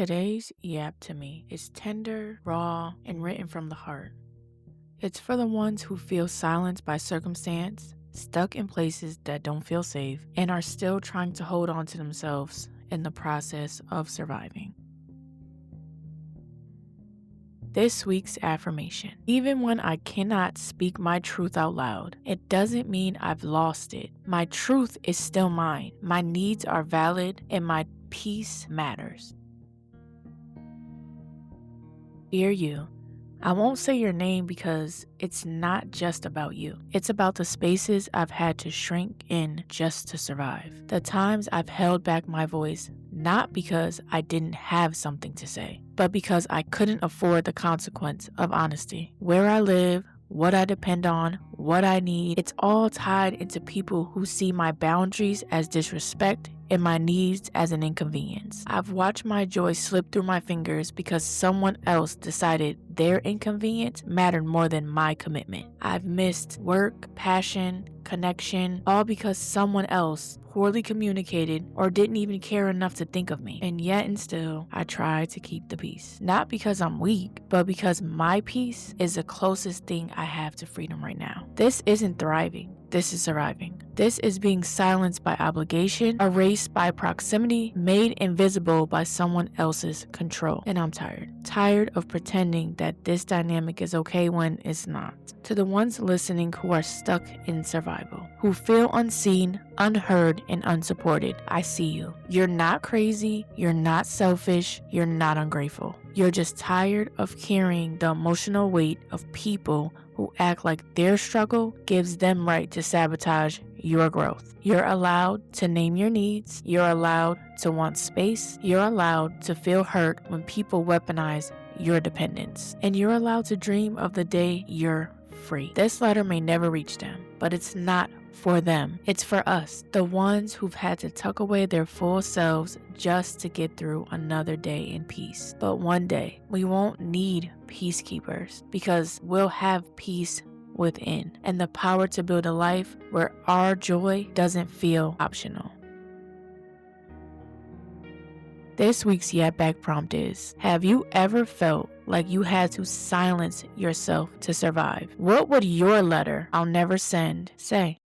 Today's Yap To Me is tender, raw, and written from the heart. It's for the ones who feel silenced by circumstance, stuck in places that don't feel safe, and are still trying to hold on to themselves in the process of surviving. This week's affirmation: even when I cannot speak my truth out loud, it doesn't mean I've lost it. My truth is still mine. My needs are valid, and my peace matters. Dear you, I won't say your name because it's not just about you. It's about the spaces I've had to shrink in just to survive. The times I've held back my voice, not because I didn't have something to say, but because I couldn't afford the consequence of honesty. Where I live, what I depend on, what I need, it's all tied into people who see my boundaries as disrespect and my needs as an inconvenience. I've watched my joy slip through my fingers because someone else decided their inconvenience mattered more than my commitment. I've missed work, passion, connection, all because someone else poorly communicated or didn't even care enough to think of me. And yet and still, I try to keep the peace. Not because I'm weak, but because my peace is the closest thing I have to freedom right now. This isn't thriving. This is surviving. This is being silenced by obligation, erased by proximity, made invisible by someone else's control. And I'm tired. Tired of pretending that this dynamic is okay when it's not. To the ones listening who are stuck in survival, who feel unseen, unheard, and unsupported, I see you. You're not crazy. You're not selfish. You're not ungrateful. You're just tired of carrying the emotional weight of people who act like their struggle gives them right to sabotage your growth. You're allowed to name your needs. You're allowed to want space. You're allowed to feel hurt when people weaponize your dependence. And you're allowed to dream of the day you're free. This letter may never reach them, but it's not for them. It's for us, the ones who've had to tuck away their full selves just to get through another day in peace. But one day, we won't need peacekeepers because we'll have peace within and the power to build a life where our joy doesn't feel optional. This week's Yap Back prompt is: have you ever felt like you had to silence yourself to survive? What would your letter I'll never send say?